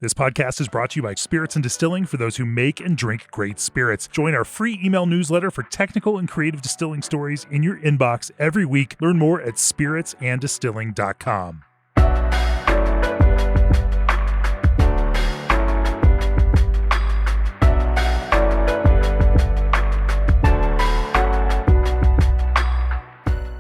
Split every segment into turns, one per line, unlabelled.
This podcast is brought to you by Spirits and Distilling for those who make and drink great spirits. Join our free email newsletter for technical and creative distilling stories in your inbox every week. Learn more at spiritsanddistilling.com.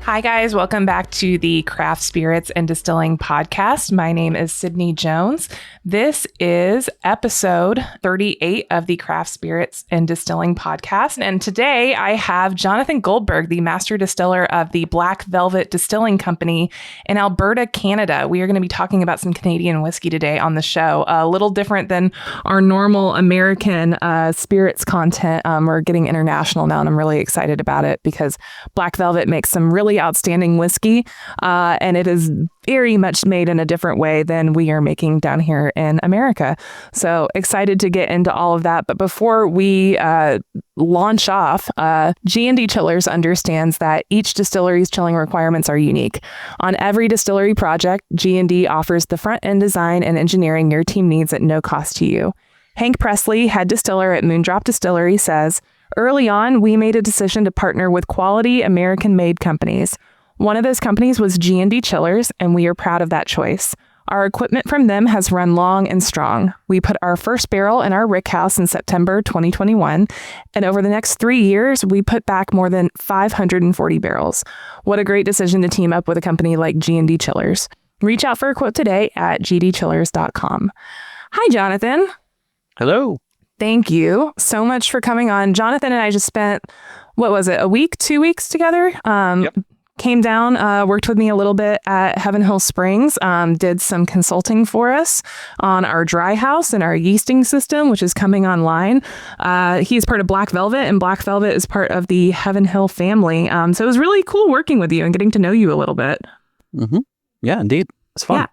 Hi, guys. Welcome back to the Craft Spirits and Distilling podcast. My name is Sydney Jones. This is episode 38 of the Craft Spirits and Distilling podcast. And today I have Jonathan Goldberg, the master distiller of the Black Velvet Distilling Company in Alberta, Canada. We are going to be talking about some Canadian whiskey today on the show. A little different than our normal American spirits content. We're getting international now, and I'm really excited about it because Black Velvet makes some really outstanding whiskey, and it is very much made in a different way than we are making down here in America. So excited to get into all of that. But before we launch off, G&D Chillers understands that each distillery's chilling requirements are unique. On every distillery project, G&D offers the front-end design and engineering your team needs at no cost to you. Hank Presley, head distiller at Moondrop Distillery, says, "Early on, we made a decision to partner with quality American-made companies. One of those companies was G&D Chillers, and we are proud of that choice. Our equipment from them has run long and strong. We put our first barrel in our rick house in September 2021, and over the next 3 years, we put back more than 540 barrels. What a great decision to team up with a company like G&D Chillers. Reach out for a quote today at gdchillers.com. Hi, Jonathan.
Hello.
Thank you so much for coming on. Jonathan and I just spent, what was it, a week, 2 weeks together?
Yep.
Came down, worked with me a little bit at Heaven Hill Springs, did some consulting for us on our dry house and our yeasting system, which is coming online. He's part of Black Velvet, and Black Velvet is part of the Heaven Hill family. So it was really cool working with you and getting to know you a little bit.
Mm-hmm. Yeah, indeed. It's fun.
Yeah.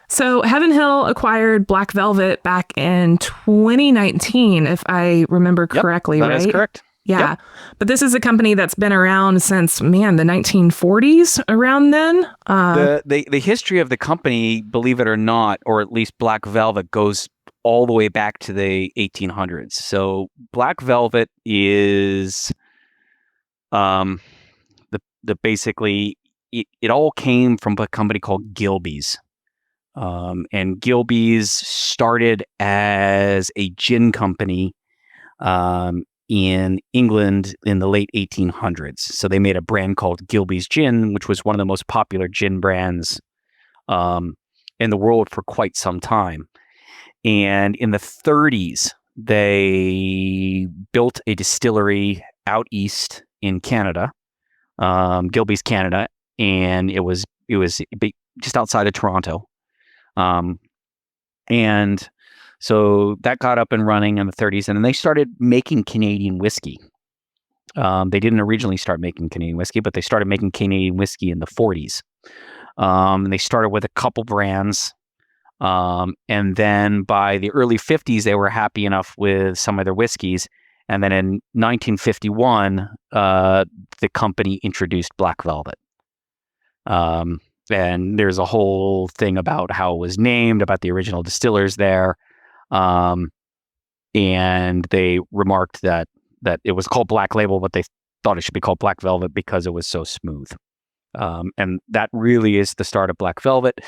So Heaven Hill acquired Black Velvet back in 2019, if I remember correctly,
that
right?
That is correct.
Yeah.
Yep.
But this is a company that's been around since, the 1940s around then.
The history of the company, believe it or not, or at least Black Velvet, goes all the way back to the 1800s. So Black Velvet is the basically, it all came from a company called Gilbey's. And Gilbey's started as a gin company in England in the late 1800s. So they made a brand called Gilbey's Gin, which was one of the most popular gin brands in the world for quite some time. And in the 30s, they built a distillery out east in Canada, Gilbey's Canada, and it was just outside of Toronto. And so that got up and running in the 30s, and then they started making Canadian whiskey. They didn't originally start making Canadian whiskey, but they started making Canadian whiskey in the 40s. And they started with a couple brands. And then by the early 50s, they were happy enough with some of their whiskeys. And then in 1951, the company introduced Black Velvet. And there's a whole thing about how it was named, about the original distillers there. And they remarked that it was called Black Label, but they thought it should be called Black Velvet because it was so smooth. And that really is the start of Black Velvet.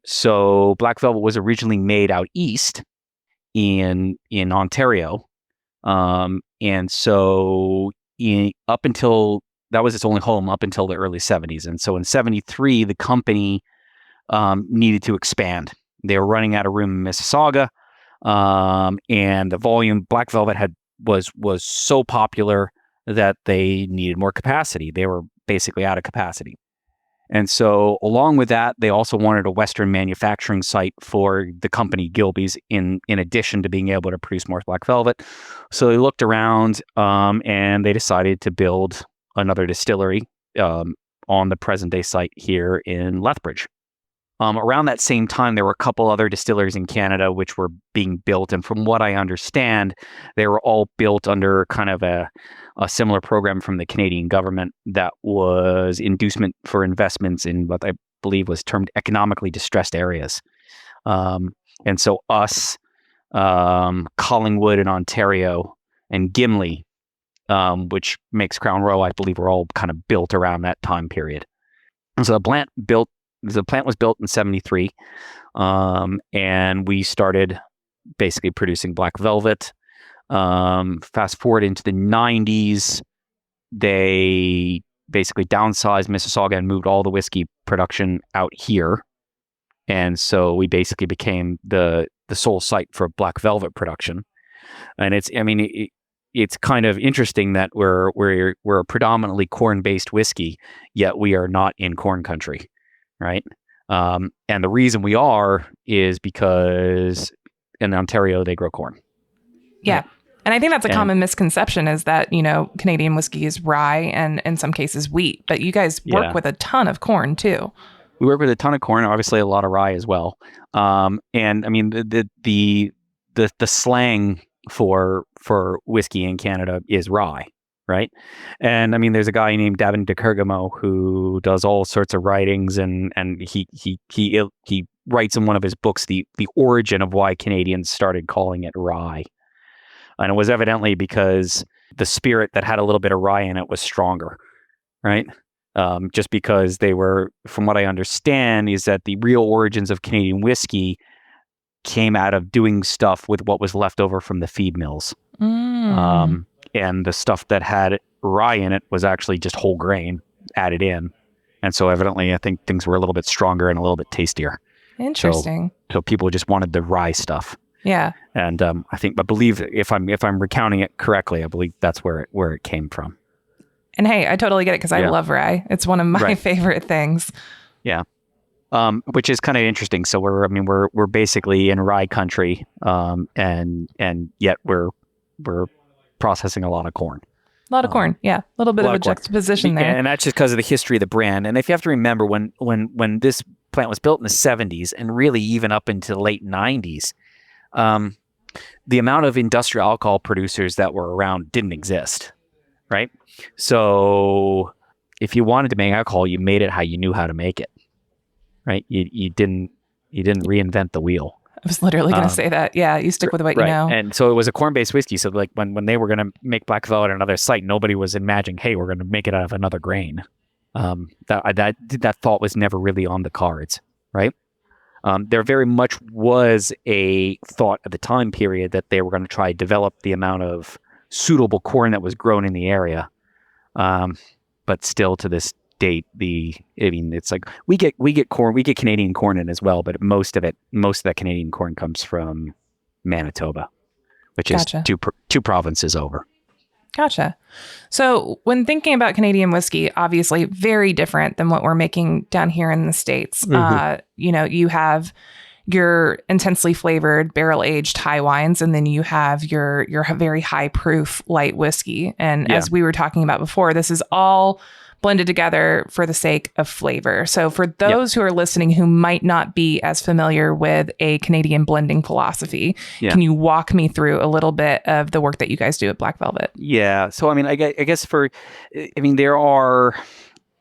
So Black Velvet was originally made out east in Ontario. And so up until that was its only home up until the early 70s. And so in 73, the company needed to expand. They were running out of room in Mississauga, and the volume Black Velvet was so popular that they needed more capacity. They were basically out of capacity. And so along with that, they also wanted a Western manufacturing site for the company Gilbey's in addition to being able to produce more Black Velvet. So they looked around and they decided to build another distillery on the present day site here in Lethbridge. Around that same time, there were a couple other distilleries in Canada which were being built. And from what I understand, they were all built under kind of a similar program from the Canadian government that was inducement for investments in what I believe was termed economically distressed areas. And so us, Collingwood in Ontario, and Gimli, which makes Crown Royal, I believe, were all kind of built around that time period. And so the plant was built in 73, and we started basically producing black velvet. Fast forward into the 90s, they basically downsized Mississauga and moved all the whiskey production out here. And so we basically became the sole site for black velvet production. And it's kind of interesting that we're a predominantly corn-based whiskey, yet we are not in corn country, right? And the reason we are is because in Ontario they grow corn.
Yeah. And I think that's a common misconception, is that, Canadian whiskey is rye and in some cases wheat, but you guys work with a ton of corn too.
We work with a ton of corn, obviously a lot of rye as well. And I mean, the slang for whiskey in Canada is rye, right? And I mean, there's a guy named Davin DeCurgamo who does all sorts of writings, and he writes in one of his books the origin of why Canadians started calling it rye. And it was evidently because the spirit that had a little bit of rye in it was stronger, right? Just because they were, from what I understand, is that the real origins of Canadian whiskey came out of doing stuff with what was left over from the feed mills. And the stuff that had rye in it was actually just whole grain added in. And so evidently, I think things were a little bit stronger and a little bit tastier.
Interesting.
So people just wanted the rye stuff.
Yeah.
And I believe if I'm recounting it correctly, I believe that's where it came from.
And hey, I totally get it, because I love rye. It's one of my favorite things. Yeah.
Which is kind of interesting. So we're basically in rye country, and yet we're processing a lot of corn.
A lot of corn, yeah. A little bit of a juxtaposition there.
And that's just because of the history of the brand. And if you have to remember, when this plant was built in the 70s, and really even up into the late 90s, the amount of industrial alcohol producers that were around didn't exist, right? So if you wanted to make alcohol, you made it how you knew how to make it, right? You didn't reinvent the wheel.
I was literally going to say that. Yeah, you stick with what you know.
And so it was a corn-based whiskey. So like when they were going to make black velvet at another site, nobody was imagining, hey, we're going to make it out of another grain. That thought was never really on the cards, right? There very much was a thought at the time period that they were going to try to develop the amount of suitable corn that was grown in the area. But still to this date, it's like we get corn, we get Canadian corn in as well, but most of that Canadian corn comes from Manitoba, which is two provinces over.
Gotcha. So when thinking about Canadian whiskey, obviously very different than what we're making down here in the States. Mm-hmm. You have your intensely flavored barrel-aged high wines, and then you have your very high-proof light whiskey. And as we were talking about before, this is all blended together for the sake of flavor. So for those who are listening who might not be as familiar with a Canadian blending philosophy, can you walk me through a little bit of the work that you guys do at Black Velvet?
Yeah. So, I guess there are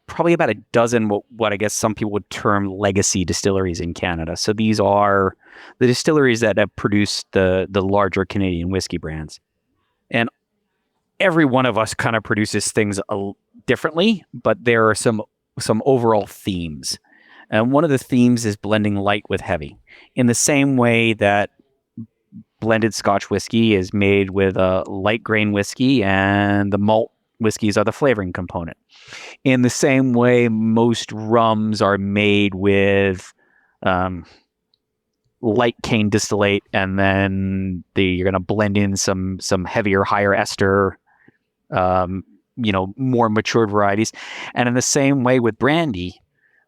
probably about a dozen what I guess some people would term legacy distilleries in Canada. So these are the distilleries that have produced the larger Canadian whiskey brands. And every one of us kind of produces things differently, but there are some overall themes. And one of the themes is blending light with heavy. In the same way that blended Scotch whiskey is made with a light grain whiskey and the malt whiskeys are the flavoring component. In the same way, most rums are made with light cane distillate, and then you're going to blend in some heavier, higher ester, more matured varieties. And in the same way with brandy,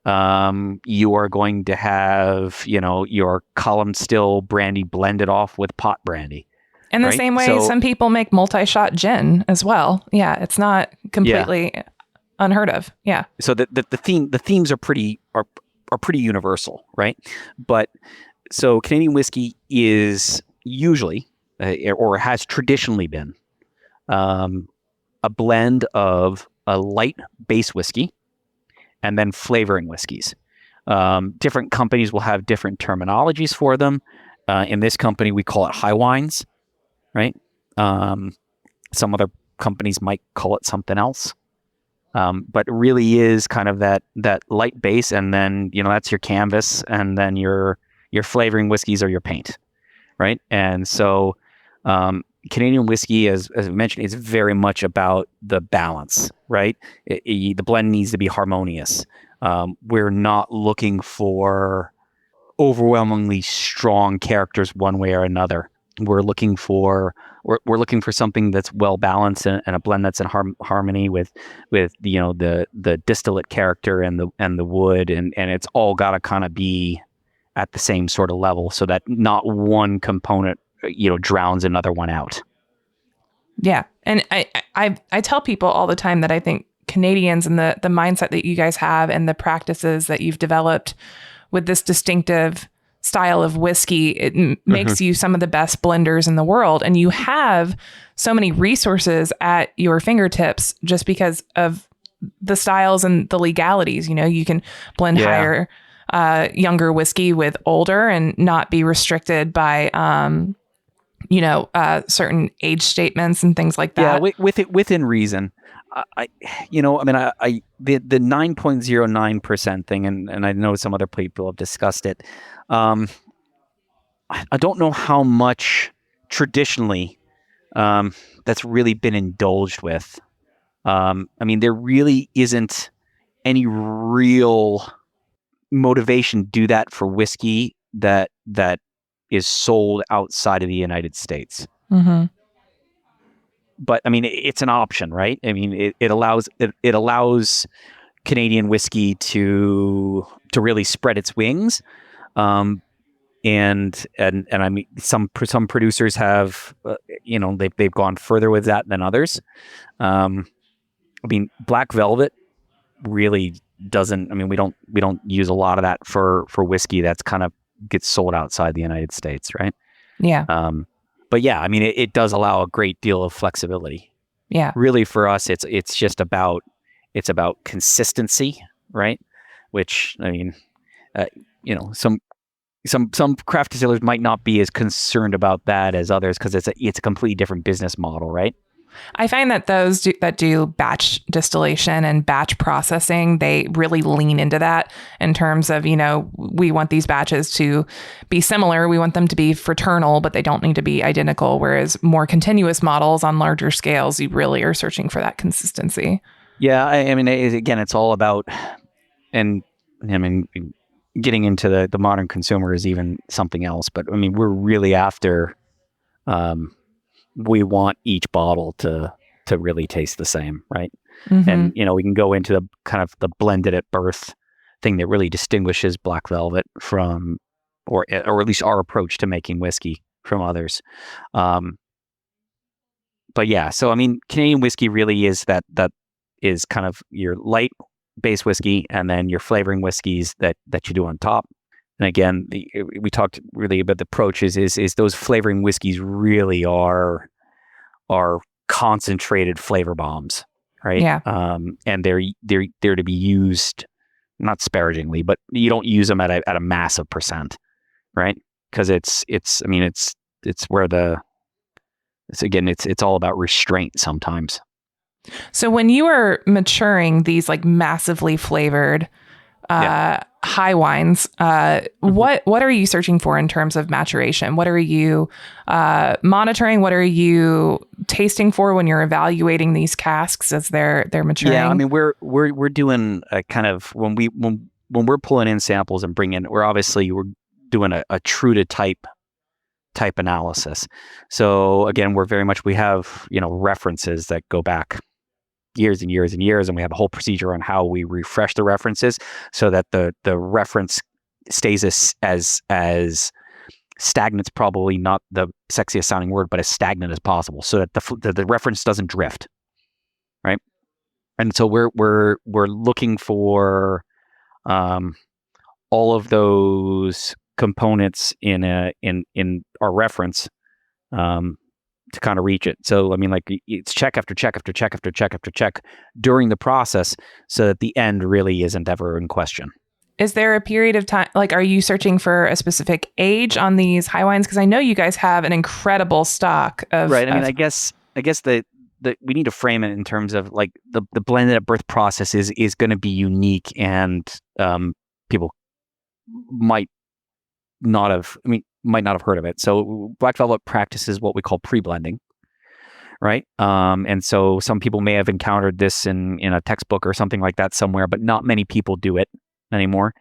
you are going to have, your column still brandy blended off with pot brandy.
In the same way, some people make multi-shot gin as well. Yeah, it's not completely unheard of. Yeah. So
the themes are pretty universal, right? But so Canadian whiskey is usually, or has traditionally been, a blend of a light base whiskey and then flavoring whiskeys. Different companies will have different terminologies for them. In this company, we call it high wines, right? Some other companies might call it something else. But it really is kind of that light base, and then that's your canvas, and then your flavoring whiskeys are your paint, right? And so Canadian whiskey, as I mentioned, is very much about the balance, right? The blend needs to be harmonious. We're not looking for overwhelmingly strong characters one way or another. We're looking for something that's well balanced and a blend that's in harmony with the distillate character and the wood, and it's all got to kind of be at the same sort of level, so that not one component drowns another one out.
Yeah, and I tell people all the time that I think Canadians and the mindset that you guys have and the practices that you've developed with this distinctive style of whiskey, it makes you some of the best blenders in the world. And you have so many resources at your fingertips just because of the styles and the legalities. You can blend higher, younger whiskey with older and not be restricted by, certain age statements and things like that.
Yeah, within reason. The 9.09% thing, and I know some other people have discussed it. I don't know how much traditionally that's really been indulged with. There really isn't any real motivation to do that for whiskey that is sold outside of the United States.
Mm-hmm.
But it's an option, right? It allows Canadian whiskey to really spread its wings. And some producers have, they've gone further with that than others. Black Velvet really doesn't. We don't use a lot of that for whiskey that's kind of gets sold outside the United States, right?
Yeah.
But yeah, it does allow a great deal of flexibility.
Yeah.
Really, for us, it's just about consistency, right? Which some craft distillers might not be as concerned about that as others because it's a completely different business model, right?
I find that those that do batch distillation and batch processing, they really lean into that in terms of, we want these batches to be similar. We want them to be fraternal, but they don't need to be identical. Whereas more continuous models on larger scales, you really are searching for that consistency.
Yeah. Again, it's all about, and getting into the modern consumer is even something else, but we're really after, we want each bottle to really taste the same, right? Mm-hmm. And we can go into the kind of the blended at birth thing that really distinguishes Black Velvet from, or at least our approach to making whiskey from others. But yeah, so Canadian whiskey really is that is kind of your light base whiskey, and then your flavoring whiskeys that you do on top. And again, we talked really about the approaches is those flavoring whiskeys really are concentrated flavor bombs, right?
Yeah.
And they're to be used not sparingly, but you don't use them at a massive percent, right? Because it's where it's all about restraint sometimes.
So when you are maturing these like massively flavored high wines, what are you searching for in terms of maturation? What are you monitoring? What are you tasting for when you're evaluating these casks as they're maturing?
Yeah, we're doing a kind of when we're pulling in samples and we're doing a true to type analysis. So again, we have references that go back years and years and years, and we have a whole procedure on how we refresh the references so that the reference stays as stagnant's probably not the sexiest sounding word, but as stagnant as possible, so that the reference doesn't drift, right? And so we're looking for all of those components in our reference to kind of reach it. So it's check after check after check after check after check during the process, so that the end really isn't ever in question.
is there a period of time, like, are you searching for a specific age on these high wines? Because I know you guys have an incredible stock of...
Right. I mean, I guess the we need to frame it in terms of like the blended at birth process is going to be unique, and people might not have heard of it. So Black Velvet practices what we call pre-blending, right? And so some people may have encountered this in a textbook or something like that somewhere, but not many people do it anymore.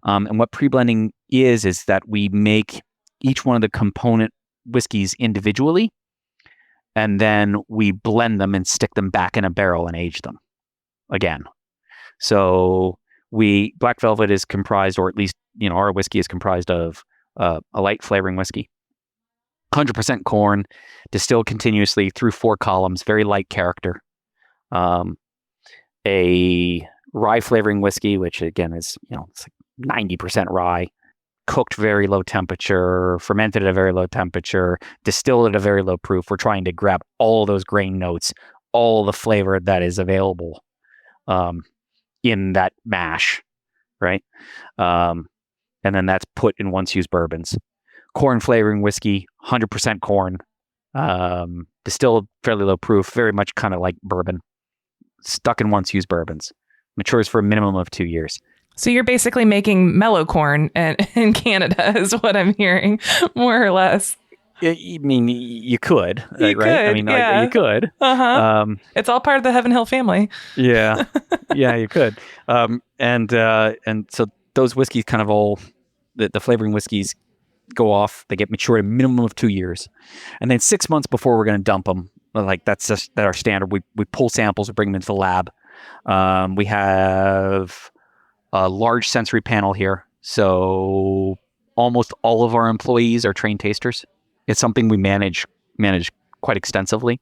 And what pre-blending is that we make each one of the component whiskeys individually, and then we blend them and stick them back in a barrel and age them again. So Black Velvet is comprised, or at least, our whiskey is comprised of a light flavoring whiskey, 100% corn, distilled continuously through 4 columns, very light character. A rye flavoring whiskey, which again is, it's like 90% rye, cooked very low temperature, fermented at a very low temperature, distilled at a very low proof. We're trying to grab all those grain notes, all the flavor that is available in that mash, right? And then that's put in once-used bourbons. Corn flavoring whiskey, 100% corn, distilled fairly low proof, very much kind of like bourbon, stuck in once-used bourbons. Matures for a minimum of 2 years.
So you're basically making mellow corn in Canada, is what I'm hearing, more or less.
I mean, you could,
right?
I mean,
yeah.
You could.
Uh-huh. It's all part of the Heaven Hill family.
Yeah, yeah, you could. And so those whiskeys kind of all, the flavoring whiskeys go off. They get matured a minimum of 2 years, and then 6 months before we're going to dump them. Like that's just our standard. We pull samples, we bring them into the lab. We have a large sensory panel here, so almost all of our employees are trained tasters. It's something we manage quite extensively.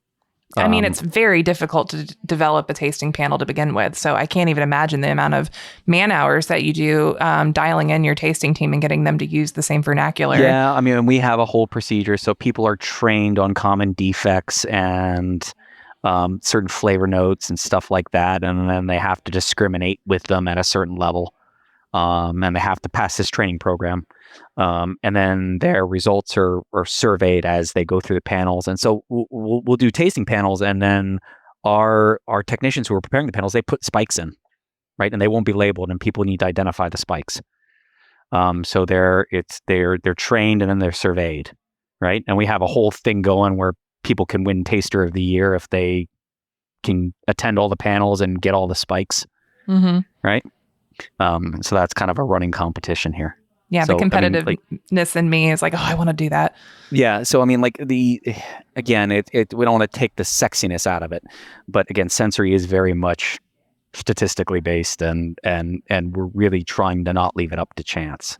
I mean, it's very difficult to develop a tasting panel to begin with, so I can't even imagine the amount of man hours that you do dialing in your tasting team and getting them to use the same vernacular.
Yeah, I mean, we have a whole procedure, so people are trained on common defects and certain flavor notes and stuff like that, and then they have to discriminate with them at a certain level, and they have to pass this training program, and then their results are surveyed as they go through the panels. And so we'll do tasting panels, and then our technicians who are preparing the panels, they put spikes in, right, and they won't be labeled, and people need to identify the spikes. So they're trained, and then they're surveyed, right, and we have a whole thing going where people can win Taster of the Year if they can attend all the panels and get all the spikes, right? So that's kind of a running competition here.
Yeah,
so,
the competitiveness in me is like, oh, I want to do that.
Yeah, so I mean, like we don't want to take the sexiness out of it, but again, sensory is very much statistically based, and we're really trying to not leave it up to chance.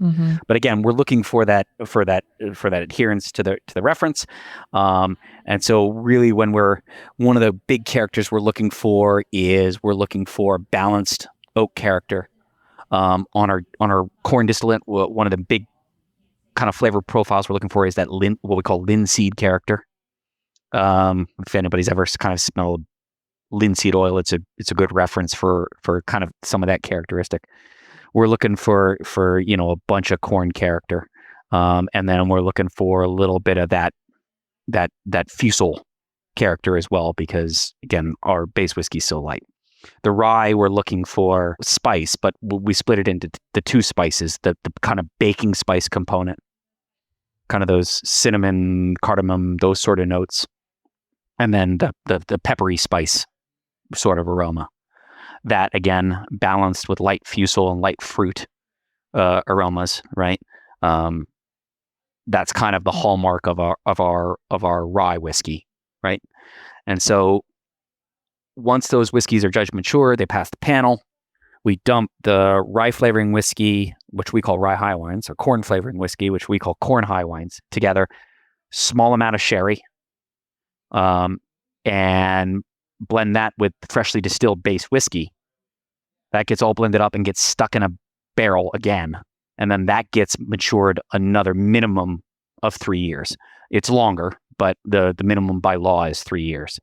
But again, we're looking for that adherence to the reference, and so really, when one of the big characters we're looking for balanced oak character. On our corn distillate, one of the big kind of flavor profiles we're looking for is that what we call linseed character. If anybody's ever kind of smelled linseed oil, it's a good reference for kind of some of that characteristic. We're looking for a bunch of corn character, and then we're looking for a little bit of that fusel character as well, because again, our base whiskey's so light. The rye, we're looking for spice, but we split it into the 2 spices, the kind of baking spice component, kind of those cinnamon, cardamom, those sort of notes, and then the peppery spice sort of aroma. That, again, balanced with light fusel and light fruit aromas, right? That's kind of the hallmark of our rye whiskey, right? And so once those whiskeys are judged mature, they pass the panel. We dump the rye flavoring whiskey, which we call rye high wines, or corn flavoring whiskey, which we call corn high wines, together. Small amount of sherry, and blend that with freshly distilled base whiskey. That gets all blended up and gets stuck in a barrel again, and then that gets matured another minimum of 3 years. It's longer, but the minimum by law is 3 years.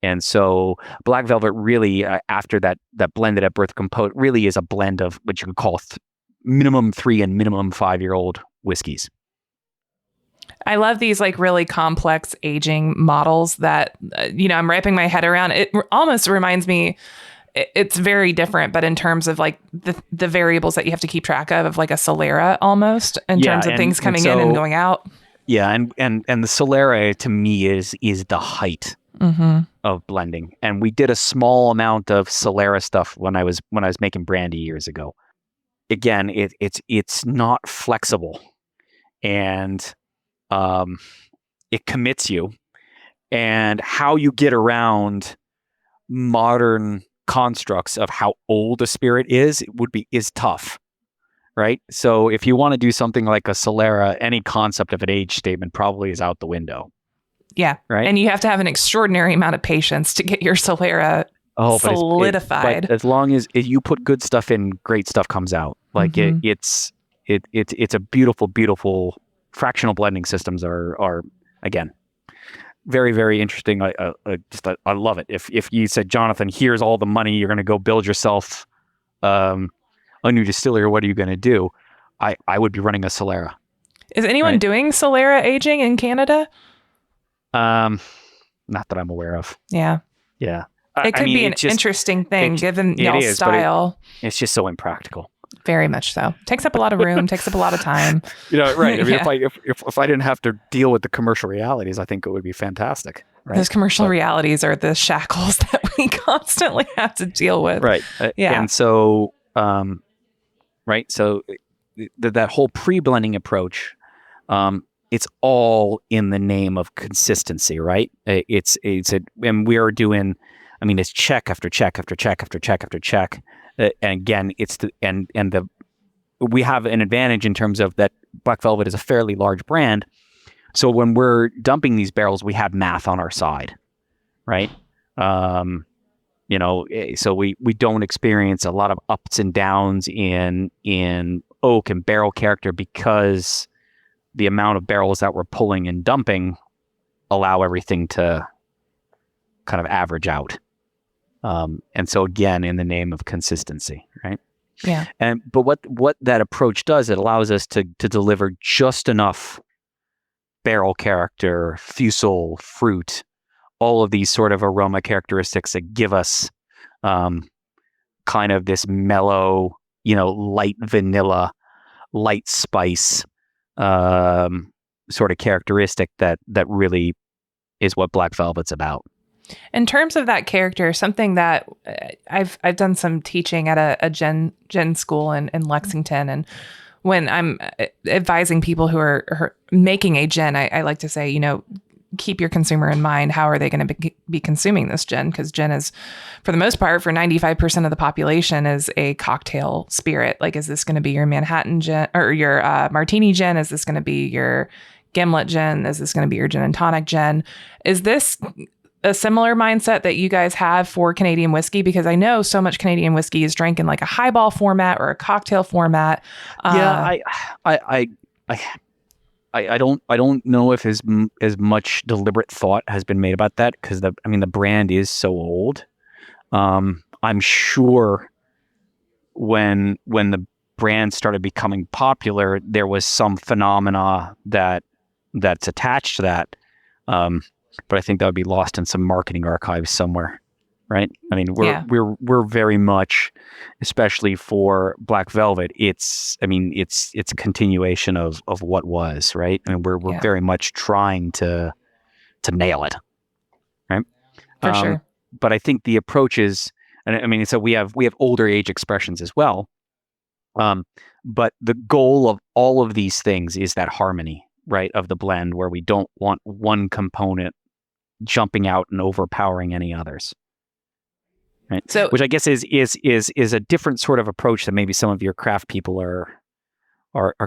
And so Black Velvet really, after that blended at birth compote, really is a blend of what you could call minimum 3 and minimum 5-year-old whiskeys.
I love these like really complex aging models that, I'm wrapping my head around. It almost reminds me, it's very different, but in terms of like the variables that you have to keep track of like a Solera almost in terms of things coming in and going out.
Yeah. And the Solera to me is the height of blending. And we did a small amount of Solera stuff when I was making brandy years ago. Again, it's not flexible, and it commits you, and how you get around modern constructs of how old a spirit is tough, right? So if you want to do something like a Solera, any concept of an age statement probably is out the window.
Yeah.
Right.
And you have to have an extraordinary amount of patience to get your Solera solidified.
But as long as you put good stuff in, great stuff comes out. Like it's a beautiful, beautiful. Fractional blending systems are again very, very interesting. I love it. If you said, Jonathan, here's all the money, you're going to go build yourself a new distillery, what are you going to do? I would be running a Solera.
Is anyone doing Solera aging in Canada?
Not that I'm aware of.
Yeah.
Yeah.
It could be an interesting thing given y'all's style.
It's just so impractical.
Very much so. Takes up a lot of room, takes up a lot of time.
Right. I mean, if I didn't have to deal with the commercial realities, I think it would be fantastic. Right?
Those commercial realities are the shackles that we constantly have to deal with.
Right.
Yeah.
And so, right. So that whole pre-blending approach, it's all in the name of consistency, right? And we are doing, it's check after check after check after check after check. And again, we have an advantage in terms of that Black Velvet is a fairly large brand. So when we're dumping these barrels, we have math on our side, right? So we don't experience a lot of ups and downs in oak and barrel character because the amount of barrels that we're pulling and dumping allow everything to kind of average out. And so again, in the name of consistency, right?
Yeah.
But what that approach does, it allows us to deliver just enough barrel character, fusel, fruit, all of these sort of aroma characteristics that give us kind of this mellow, light vanilla, light spice sort of characteristic that really is what Black Velvet's about.
In terms of that character, something that I've done some teaching at a gen school in Lexington, and when I'm advising people who are making a gin, I like to say, keep your consumer in mind. How are they going to be consuming this gin? Because gin is, for the most part, for 95% of the population, is a cocktail spirit. Like, is this going to be your Manhattan gin or your martini gin? Is this going to be your gimlet gin? Is this going to be your gin and tonic gin? Is this a similar mindset that you guys have for Canadian whiskey? Because I know so much Canadian whiskey is drank in like a highball format or a cocktail format.
I don't know if as much deliberate thought has been made about that, because the brand is so old. I'm sure when the brand started becoming popular, there was some phenomena that's attached to that. But I think that would be lost in some marketing archives somewhere, right? We're very much, especially for Black Velvet, it's a continuation of what was, right? We're very much trying to nail it, right?
For sure.
But I think the approach is, so we have older age expressions as well. But the goal of all of these things is that harmony, right, of the blend, where we don't want one component jumping out and overpowering any others, right? So, which I guess is a different sort of approach that maybe some of your craft people are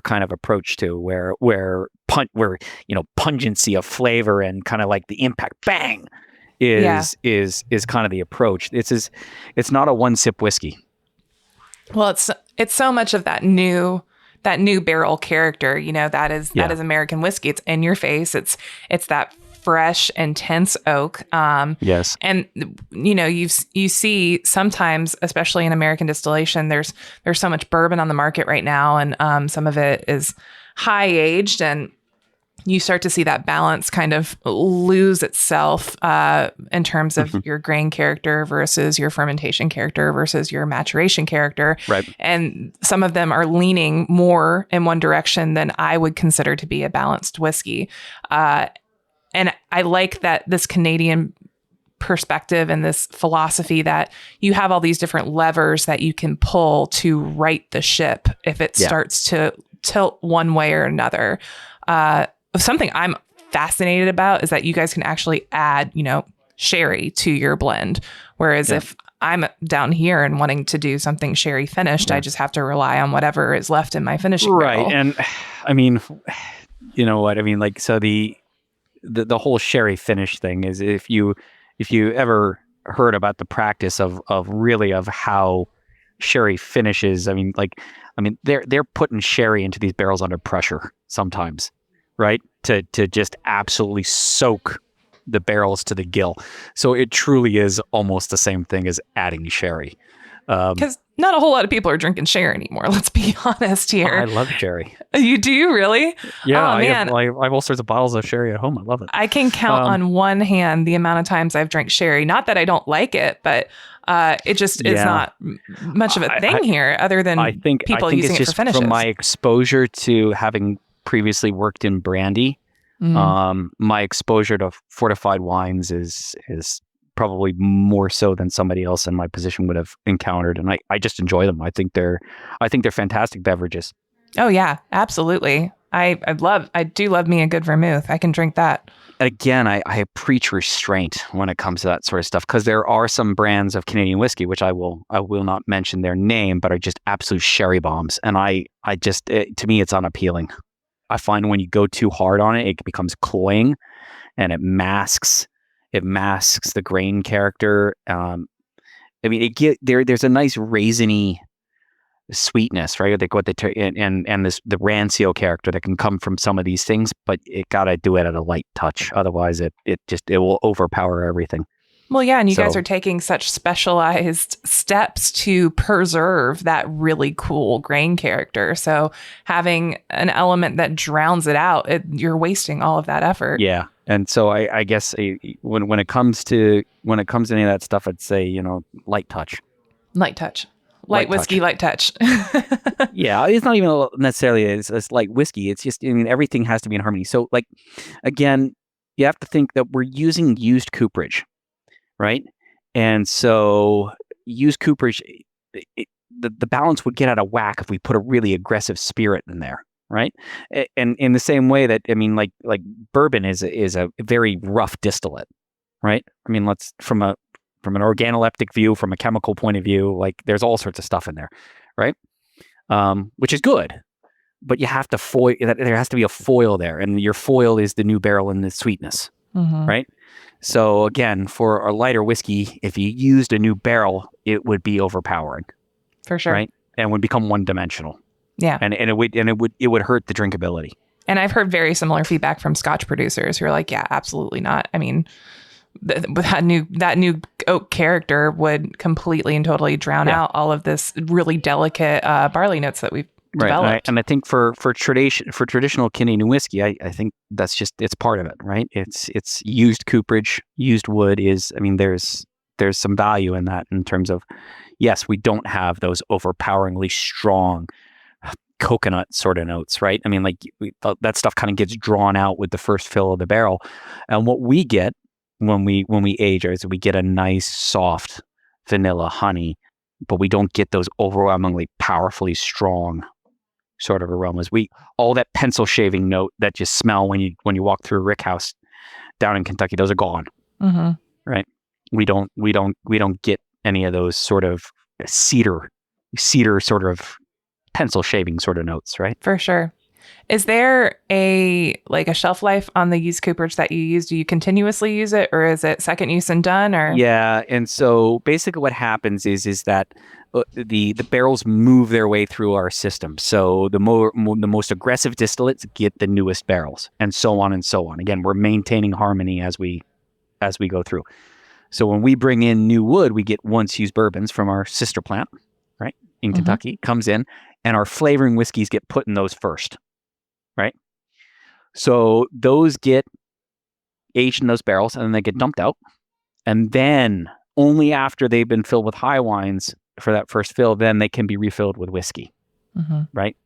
kind of approach to, where pungency of flavor and kind of like the impact, bang, is kind of the approach. It's not a one sip whiskey.
Well, it's so much of that new barrel character, that is American whiskey. It's in your face. It's that fresh, intense oak.
Yes.
And you see sometimes, especially in American distillation, there's so much bourbon on the market right now, and some of it is high aged, and you start to see that balance kind of lose itself in terms of your grain character versus your fermentation character versus your maturation character.
Right.
And some of them are leaning more in one direction than I would consider to be a balanced whiskey. And I like that this Canadian perspective and this philosophy that you have all these different levers that you can pull to right the ship if it starts to tilt one way or another. Something I'm fascinated about is that you guys can actually add, sherry to your blend. Whereas if I'm down here and wanting to do something sherry finished, I just have to rely on whatever is left in my finishing barrel.
Right. And I mean, you know what I mean? Like, so the whole sherry finish thing is if you ever heard about the practice of how sherry finishes, they're putting sherry into these barrels under pressure sometimes, right? To just absolutely soak the barrels to the gill. So it truly is almost the same thing as adding sherry.
Because not a whole lot of people are drinking sherry anymore. Let's be honest here.
I love sherry.
You do, really?
Yeah,
oh, man.
I have all sorts of bottles of sherry at home. I love it.
I can count on one hand the amount of times I've drank sherry. Not that I don't like it, but it just is not much of a thing here, other than people using it for finishes.
From my exposure to having previously worked in brandy, my exposure to fortified wines is probably more so than somebody else in my position would have encountered, and I just enjoy them. I think they're fantastic beverages.
Oh yeah, absolutely. I do love me a good vermouth. I can drink that.
Again, I preach restraint when it comes to that sort of stuff, because there are some brands of Canadian whiskey, which I will not mention their name, but are just absolute sherry bombs, and to me it's unappealing. I find when you go too hard on it, it becomes cloying, and it masks the grain character. There's a nice raisiny sweetness, right? Like the rancio character that can come from some of these things, but it gotta do it at a light touch. Otherwise, it will overpower everything.
Well, yeah, and you guys are taking such specialized steps to preserve that really cool grain character. So having an element that drowns it out, you're wasting all of that effort.
Yeah, and so I guess when it comes to any of that stuff, I'd say light touch.
Light touch. Light whiskey, light touch.
Yeah, it's not even necessarily it's light whiskey. It's just everything has to be in harmony. So again, you have to think that we're using used cooperage. Right. And so used cooperage, the balance would get out of whack if we put a really aggressive spirit in there. Right. And in the same way that, like bourbon is a very rough distillate. Right. Let's from an organoleptic view, from a chemical point of view, there's all sorts of stuff in there. Right. Which is good. But you have to there has to be a foil there. And your foil is the new barrel and the sweetness. Mm-hmm. Right. So again, for a lighter whiskey, if you used a new barrel, it would be overpowering.
For sure. Right.
And would become one-dimensional. Yeah. And it would hurt the drinkability.
And I've heard very similar feedback from Scotch producers who are like, yeah, absolutely not. That new oak character would completely and totally drown out all of this really delicate barley notes that we've developed.
Right. And I think for traditional Canadian whiskey, I think that's just, it's part of it, right? It's used cooperage, used wood there's some value in that, in terms of, yes, we don't have those overpoweringly strong coconut sort of notes, right? That stuff kind of gets drawn out with the first fill of the barrel. And what we get when we age is we get a nice soft vanilla honey, but we don't get those overwhelmingly powerfully strong sort of aromas. All that pencil shaving note that you smell when you walk through a rick house down in Kentucky, those are gone. Mm-hmm. Right? We don't get any of those sort of cedar sort of pencil shaving sort of notes, right?
For sure. Is there a shelf life on the used cooperage that you use? Do you continuously use it, or is it second use and done? Or
Yeah, and so basically what happens is that the barrels move their way through our system. So the most aggressive distillates get the newest barrels, and so on and so on. Again, we're maintaining harmony as we go through. So when we bring in new wood, we get once used bourbons from our sister plant, right, in Kentucky, comes in, and our flavoring whiskeys get put in those first, right? So those get aged in those barrels, and then they get dumped out. And then only after they've been filled with high wines for that first fill, then they can be refilled with whiskey, right?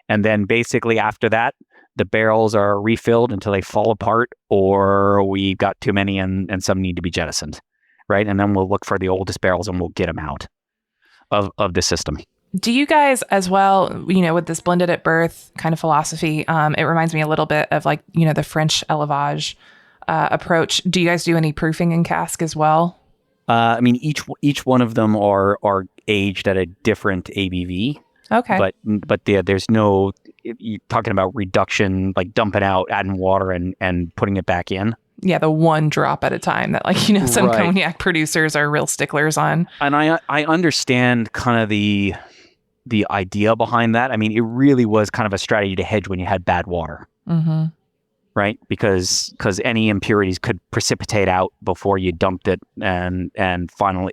And then basically after that, the barrels are refilled until they fall apart, or we've got too many and some need to be jettisoned, right? And then we'll look for the oldest barrels and we'll get them out of the system.
Do you guys as well, with this blended at birth kind of philosophy, it reminds me a little bit of the French élevage approach. Do you guys do any proofing in cask as well?
I mean, each one of them are aged at a different ABV.
Okay.
But there's no, you're talking about reduction, like dumping out, adding water and putting it back in.
Yeah, the one drop at a time that some cognac producers are real sticklers on.
And I understand kind of the idea behind that. I mean, it really was kind of a strategy to hedge when you had bad water.
Mm-hmm.
Right? Because any impurities could precipitate out before you dumped it and finally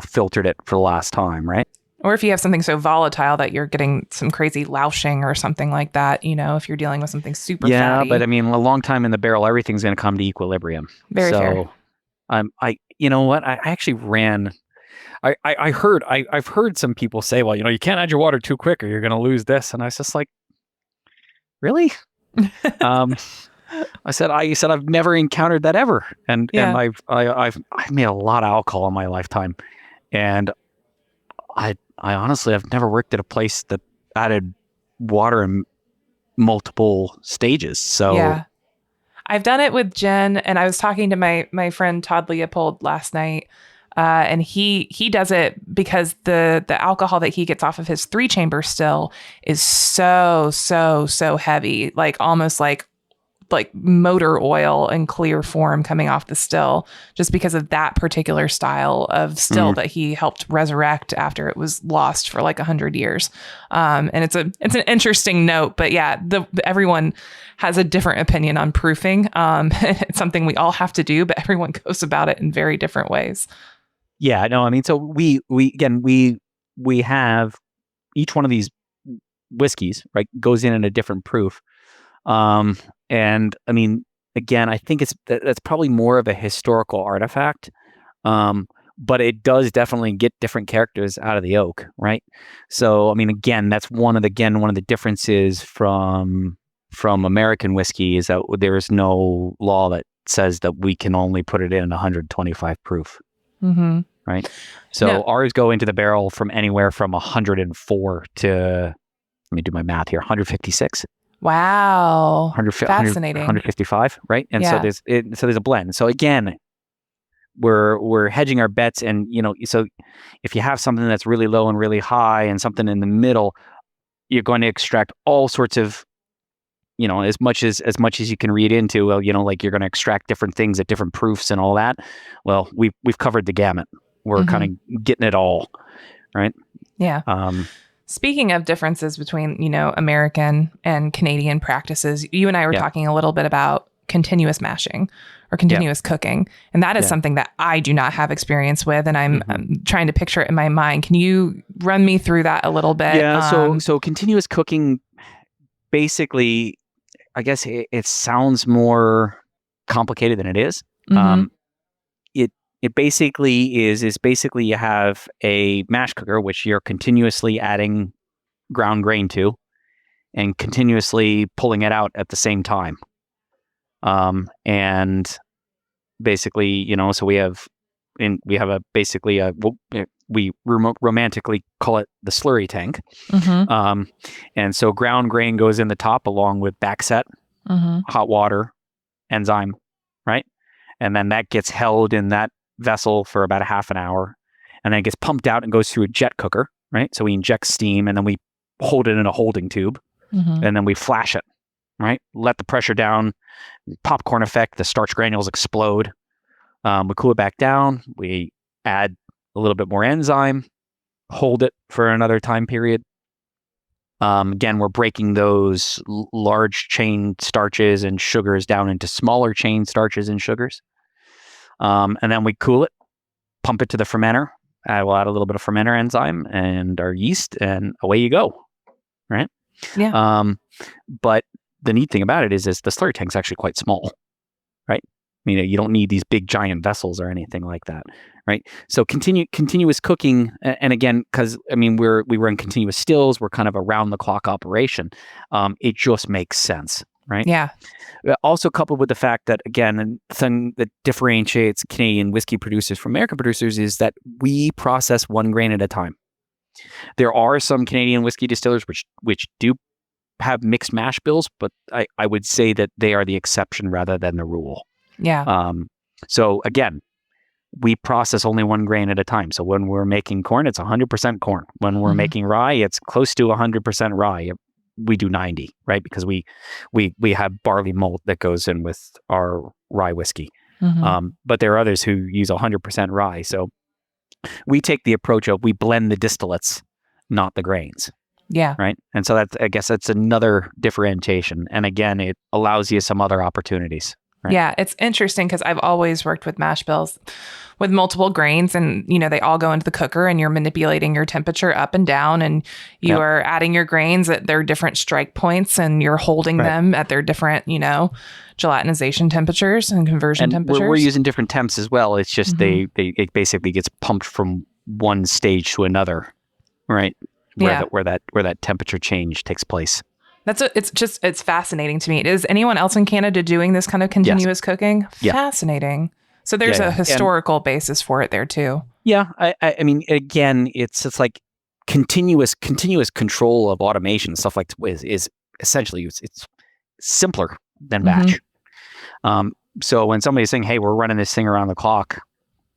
filtered it for the last time, right?
Or if you have something so volatile that you're getting some crazy loushing or something like that, if you're dealing with something super fatty.
But I mean, a long time in the barrel, everything's going to come to equilibrium.
Very fair.
You know what? I actually ran. I've heard some people say, well, you can't add your water too quick or you're going to lose this, and I was just like, really? I said I've never encountered that ever, and I've made a lot of alcohol in my lifetime, and I honestly I've never worked at a place that added water in multiple stages. So
yeah, I've done it with gin, and I was talking to my friend Todd Leopold last night, and he does it because the alcohol that he gets off of his 3-chamber still is so heavy, like almost like motor oil in clear form coming off the still, just because of that particular style of still that he helped resurrect after it was lost for 100 years. And it's an interesting note, but yeah, everyone has a different opinion on proofing. It's something we all have to do, but everyone goes about it in very different ways.
Yeah, no, I mean, so we have each one of these whiskeys, right, goes in a different proof. And I mean, again, I think that's probably more of a historical artifact. But it does definitely get different characters out of the oak, right? So, I mean, again, that's one of the differences from American whiskey is that there is no law that says that we can only put it in 125 proof.
Mm-hmm.
Right. So ours go into the barrel from anywhere from 104 to, let me do my math here, 156.
Wow. Fascinating.
155, right? And so there's a blend. So again, we're hedging our bets, and so if you have something that's really low and really high and something in the middle, you're going to extract all sorts of as much as you can read into, like you're going to extract different things at different proofs and all that. Well, we've covered the gamut. We're kind of getting it all, right?
Yeah. Speaking of differences between, American and Canadian practices, you and I were talking a little bit about continuous mashing or continuous cooking. And that is something that I do not have experience with. And I'm trying to picture it in my mind. Can you run me through that a little bit?
Yeah. So continuous cooking, basically, I guess it sounds more complicated than it is. It basically is basically you have a mash cooker, which you're continuously adding ground grain to and continuously pulling it out at the same time. And basically, so we have we romantically call it the slurry tank. And so ground grain goes in the top along with backset, hot water, enzyme, right? And then that gets held in that vessel for about a half an hour, and then it gets pumped out and goes through a jet cooker, right? So we inject steam and then we hold it in a holding tube. and then we flash it, right? Let the pressure down, popcorn effect, the starch granules explode. We cool it back down. We add a little bit more enzyme, hold it for another time period. Again, we're breaking those large chain starches and sugars down into smaller chain starches and sugars. And then we cool it, pump it to the fermenter. We'll add a little bit of fermenter enzyme and our yeast, and away you go, right?
Yeah.
But the neat thing about it is the slurry tank's actually quite small, right? I mean, you don't need these big giant vessels or anything like that, right? So continuous cooking, and again, because I mean we run continuous stills, we're kind of around the clock operation. It just makes sense, right?
Yeah.
Also coupled with the fact that, again, the thing that differentiates Canadian whiskey producers from American producers is that we process 1 grain at a time. There are some Canadian whiskey distillers which do have mixed mash bills, but I would say that they are the exception rather than the rule.
Yeah.
So again, we process only 1 grain at a time. So when we're making corn, it's 100% corn. When we're making rye, it's close to 100% rye. We do 90, right? Because we have barley malt that goes in with our rye whiskey. But there are others who use 100% rye. So we take the approach of we blend the distillates, not the grains.
Yeah.
Right. And so I guess that's another differentiation. And again, it allows you some other opportunities. Right.
Yeah, it's interesting because I've always worked with mash bills with multiple grains, and they all go into the cooker, and you're manipulating your temperature up and down, and you are adding your grains at their different strike points, and you're holding them at their different, gelatinization temperatures and conversion temperatures.
We're using different temps as well. It's just it basically gets pumped from one stage to another, right? Where that temperature change takes place.
It's fascinating to me. Is anyone else in Canada doing this kind of continuous cooking?
Yeah.
Fascinating. So there's a historical basis for it there too.
Yeah. I mean, again, it's like continuous control of automation, stuff like is essentially it's simpler than batch. So when somebody's saying, hey, we're running this thing around the clock,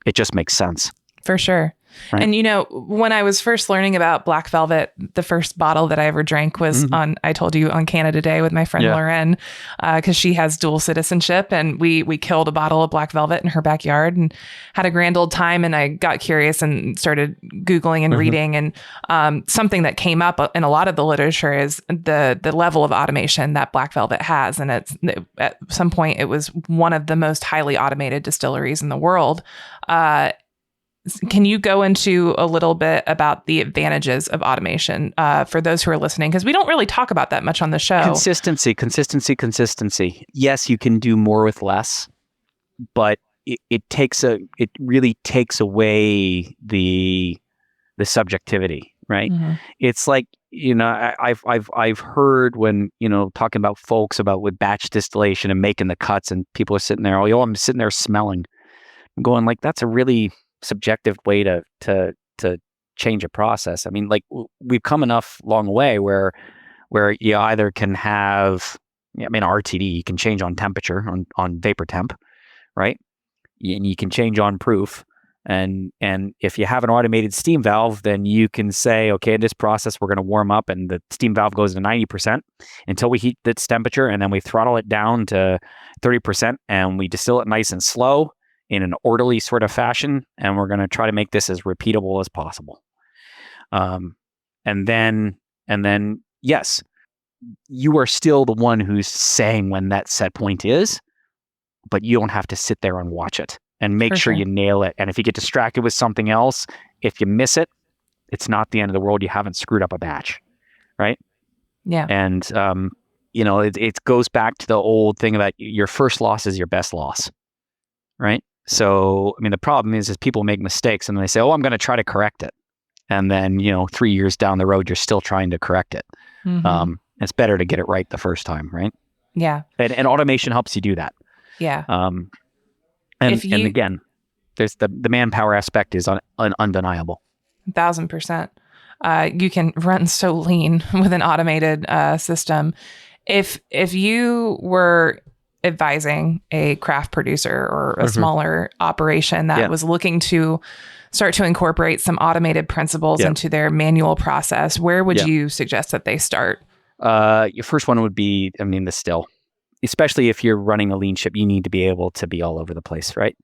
it just makes sense.
For sure. Right. And, when I was first learning about Black Velvet, the first bottle that I ever drank was I told you, on Canada Day with my friend Lauren, because she has dual citizenship, and we killed a bottle of Black Velvet in her backyard and had a grand old time. And I got curious and started Googling and reading. And something that came up in a lot of the literature is the level of automation that Black Velvet has. And at some point, it was one of the most highly automated distilleries in the world. Can you go into a little bit about the advantages of automation for those who are listening? Because we don't really talk about that much on the show. Consistency.
Yes, you can do more with less, but it really takes away the subjectivity, right? It's like, I've heard when, talking about folks about with batch distillation and making the cuts, and people are sitting there, I'm sitting there smelling. I'm going like, that's a really subjective way to change a process. I mean, like, we've come enough long way where you either can have, RTD, you can change on temperature, on vapor temp, right? And you can change on proof. And if you have an automated steam valve, then you can say, okay, in this process, we're going to warm up, and the steam valve goes to 90% until we heat its temperature, and then we throttle it down to 30%, and we distill it nice and slow in an orderly sort of fashion, and we're going to try to make this as repeatable as possible. And then, yes, you are still the one who's saying when that set point is, but you don't have to sit there and watch it and make sure you nail it. And if you get distracted with something else, if you miss it, it's not the end of the world. You haven't screwed up a batch, right?
Yeah.
And, it goes back to the old thing about your first loss is your best loss, right? So, the problem is people make mistakes and they say, I'm going to try to correct it. And then, 3 years down the road, you're still trying to correct it. It's better to get it right the first time, right?
Yeah.
And automation helps you do that.
Yeah.
And again, there's the manpower aspect is undeniable.
1,000%. You can run so lean with an automated system. If you were advising a craft producer or a smaller operation that was looking to start to incorporate some automated principles into their manual process, where would you suggest that they start?
Your first one would be, the still. Especially if you're running a lean ship, you need to be able to be all over the place, right?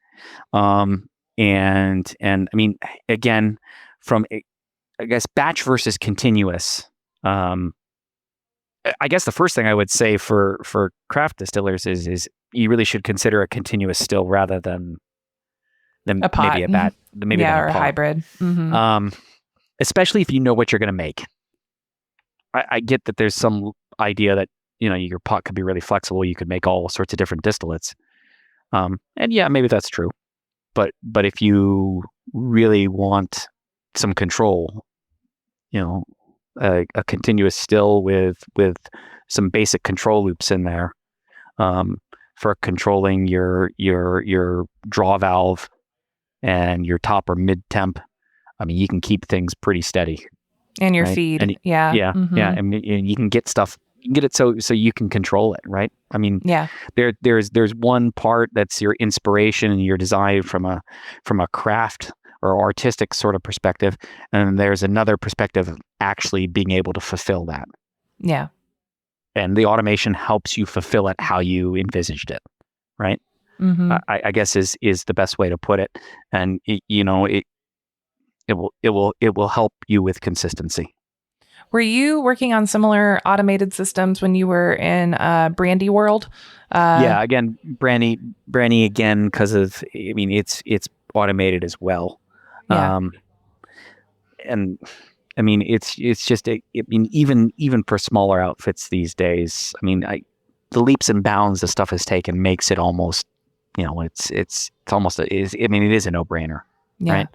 And again, from I guess batch versus continuous. I guess the first thing I would say for craft distillers is you really should consider a continuous still rather than
a pot.
maybe a batch, maybe
or
a
a hybrid. Mm-hmm.
Especially if you know what you're going to make. I get that there's some idea that your pot could be really flexible. You could make all sorts of different distillates, and yeah, maybe that's true. But if you really want some control, a continuous still with some basic control loops in there for controlling your draw valve and your top or mid temp. You can keep things pretty steady.
And your
right?
feed,
and,
yeah.
Mm-hmm. Yeah. You can get stuff. You can get it so you can control it, right?
Yeah.
There's one part that's your inspiration and your design from a craft or artistic sort of perspective, and there's another perspective of actually being able to fulfill that.
Yeah.
And the automation helps you fulfill it how you envisaged it, right?
Mm-hmm.
I guess is the best way to put it, and it will help you with consistency.
Were you working on similar automated systems when you were in Brandy World?
Yeah, again, Brandy again, because of it's automated as well.
Yeah.
And it's just even for smaller outfits these days. The leaps and bounds the stuff has taken makes it almost, it's almost it is a no-brainer,
yeah.
right?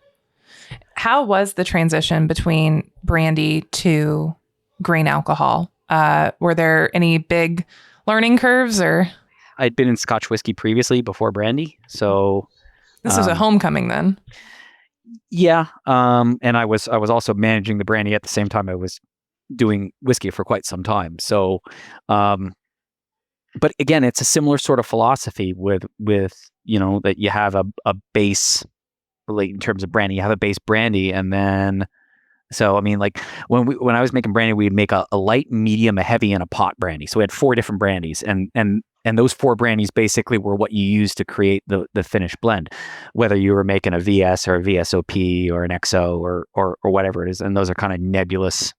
How was the transition between brandy to grain alcohol? Were there any big learning curves, or?
I'd been in Scotch whiskey previously before brandy, so
this was a homecoming then.
Yeah, and I was also managing the brandy at the same time I was doing whiskey for quite some time. So, but again, it's a similar sort of philosophy with that you have a base, like in terms of brandy, you have a base brandy, and then like when I was making brandy, we'd make a light, medium, a heavy, and a pot brandy. So we had 4 different brandies, and those 4 brandies basically were what you use to create the finished blend, whether you were making a VS or a VSOP or an XO or whatever it is. And those are kind of nebulous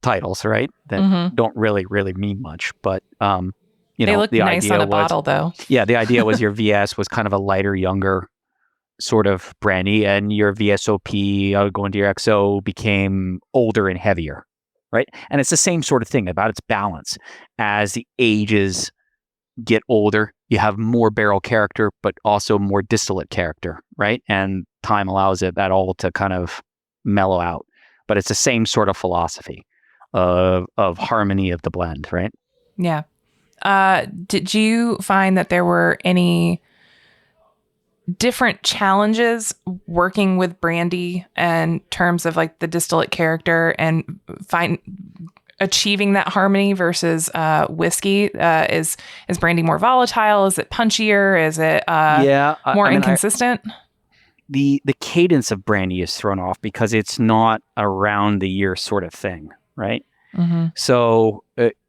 titles, right? That don't really mean much, but
they look nice on a bottle, though.
Yeah, the idea was your VS was kind of a lighter, younger sort of brandy, and your VSOP going to your XO became older and heavier, right? And it's the same sort of thing about its balance. As the ages get older, you have more barrel character, but also more distillate character, right? And time allows that all to kind of mellow out. But it's the same sort of philosophy of harmony of the blend, right?
Yeah. Did you find that there were any different challenges working with brandy in terms of like the distillate character and achieving that harmony versus whiskey? Is brandy more volatile? Is it punchier? Is it more inconsistent?
The cadence of brandy is thrown off because it's not a round the year sort of thing, right?
Mm-hmm.
So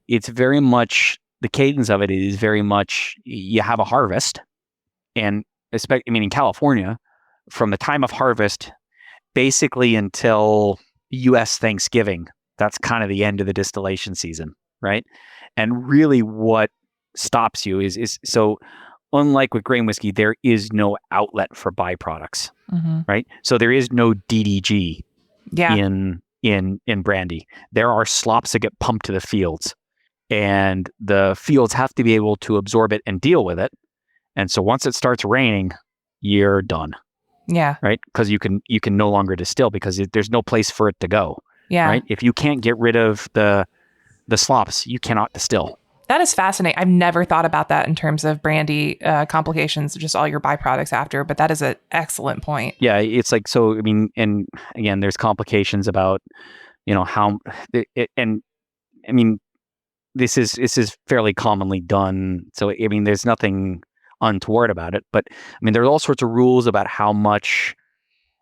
it's very much, the cadence of it is very much, you have a harvest, and in California, from the time of harvest, basically until U.S. Thanksgiving, that's kind of the end of the distillation season, right? And really what stops you is so, unlike with grain whiskey, there is no outlet for byproducts, right? So there is no DDG in brandy. There are slops that get pumped to the fields, and the fields have to be able to absorb it and deal with it. And so once it starts raining, you're done.
Yeah.
Right? Because you can no longer distill because there's no place for it to go.
Yeah.
Right? If you can't get rid of the slops, you cannot distill.
That is fascinating. I've never thought about that in terms of brandy complications, just all your byproducts after, but that is an excellent point.
Yeah, it's like, so, and again, there's complications about, how, this is fairly commonly done. So, there's nothing untoward about it, but there's all sorts of rules about how much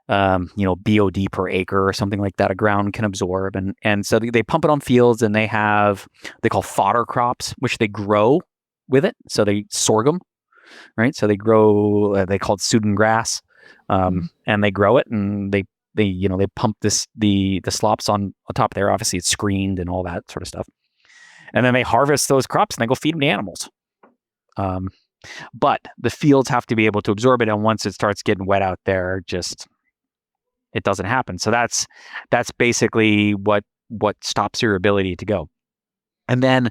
BOD per acre or something like that a ground can absorb. And so they pump it on fields, and they call fodder crops, which they grow with it. So they sorghum, right? So they grow, they call it Sudan grass, and they grow it, and they pump the slops on top there. Obviously it's screened and all that sort of stuff. And then they harvest those crops and they go feed them to animals. But the fields have to be able to absorb it. And once it starts getting wet out there, it doesn't happen. So that's basically what stops your ability to go. And then,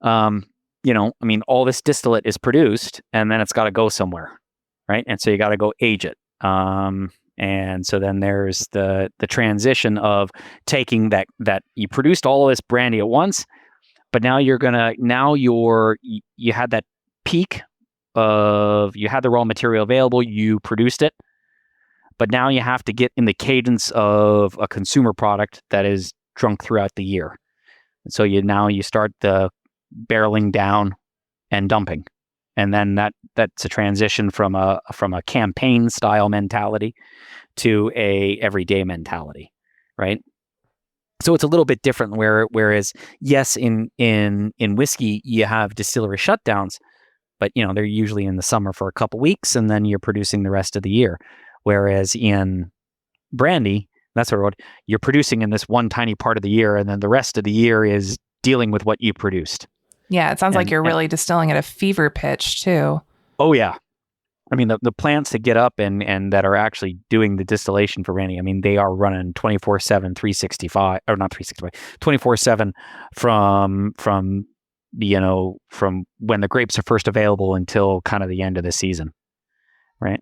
all this distillate is produced, and then it's got to go somewhere, right? And so you got to go age it. And so then there's the transition of taking that you produced all of this brandy at once, but now you had that peak of, you had the raw material available, you produced it, but now you have to get in the cadence of a consumer product that is drunk throughout the year. And so you start the barreling down and dumping. And then that's a transition from a campaign style mentality to a everyday mentality, right? So it's a little bit different. Whereas yes, in whiskey you have distillery shutdowns, but they're usually in the summer for a couple weeks, and then you're producing the rest of the year. Whereas in brandy, that's what you're producing in this one tiny part of the year, and then the rest of the year is dealing with what you produced.
Yeah, it sounds like you're really distilling at a fever pitch too.
Oh yeah. I mean, the plants that get up and that are actually doing the distillation for brandy, I mean, they are running 24/7, 365, or not 365, 24/7 from when the grapes are first available until kind of the end of the season, right?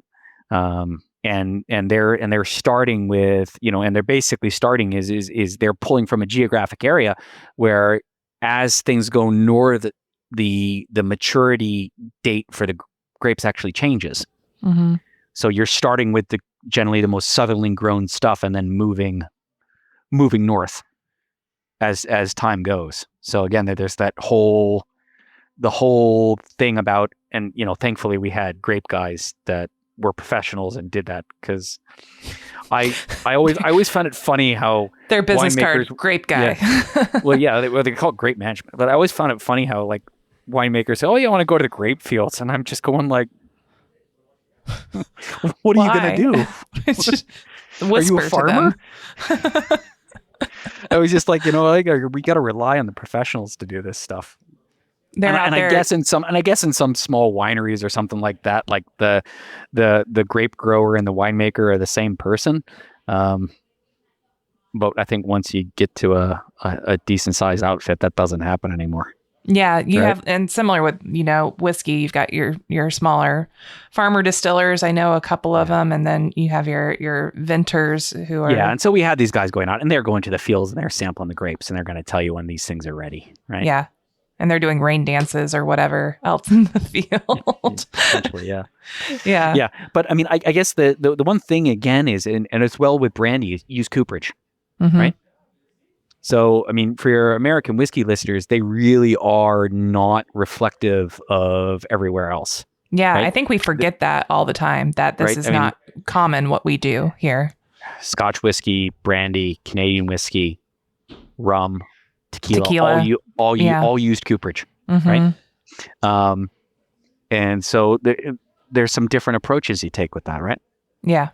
And they're starting with, and they're basically starting is they're pulling from a geographic area where, as things go north, the maturity date for the grapes actually changes.
Mm-hmm.
So you're starting with generally the most southerly grown stuff, and then moving north as time goes. So again, there's the whole thing about, and thankfully we had grape guys that were professionals and did that, because I always found it funny how
their business card, grape guy.
Yeah, well, yeah, they call it grape management, but I always found it funny how like winemakers say, "Oh, you want to go to the grape fields," and I'm just going like, "What are you gonna do?
Are
you a farmer?" I was just like, we got to rely on the professionals to do this stuff. I guess in some small wineries or something like that, like the grape grower and the winemaker are the same person. But I think once you get to a decent sized outfit, that doesn't happen anymore.
Yeah, you have, and similar with, whiskey, you've got your smaller farmer distillers. I know a couple of them, and then you have your vintners who are.
Yeah, and so we had these guys going out, and they're going to the fields and they're sampling the grapes, and they're going to tell you when these things are ready, right?
Yeah. And they're doing rain dances or whatever else in the field.
Essentially, yeah.
Yeah.
Yeah. But I mean, I guess the one thing again is, and it's well with brandy, is use cooperage,
mm-hmm.
right? So, I mean, for your American whiskey listeners, they really are not reflective of everywhere else.
Yeah,
right?
I think we forget that all the time, that this is not common what we do here. Scotch
whiskey, brandy, Canadian whiskey, rum, tequila. all used cooperage,
mm-hmm.
right? And so there's some different approaches you take with that, right?
Yeah.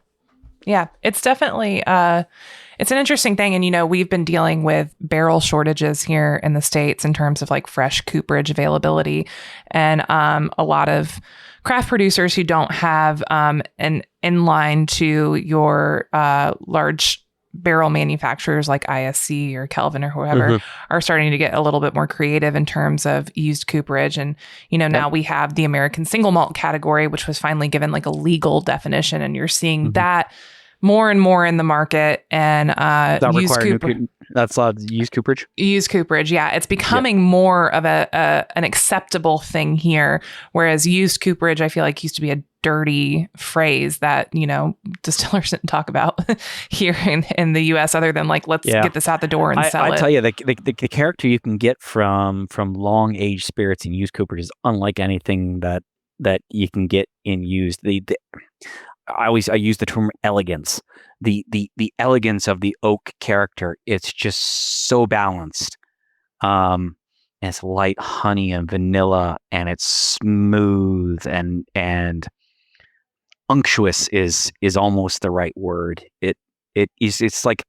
Yeah, it's definitely, it's an interesting thing. And, we've been dealing with barrel shortages here in the States in terms of like fresh cooperage availability. And a lot of craft producers who don't have an inline to your large barrel manufacturers like ISC or Kelvin or whoever mm-hmm. are starting to get a little bit more creative in terms of used cooperage. And, now we have the American single malt category, which was finally given like a legal definition. And you're seeing mm-hmm. that more and more in the market. And
that's used cooperage.
Used cooperage, yeah, it's becoming more of an acceptable thing here. Whereas used cooperage, I feel like used to be a dirty phrase that distillers didn't talk about here in the U.S. other than like let's get this out the door and sell it.
I tell you, the character you can get from long aged spirits in used cooperage is unlike anything that you can get in used. I use the term elegance. The elegance of the oak character. It's just so balanced. And it's light honey and vanilla, and it's smooth and unctuous is almost the right word. It's like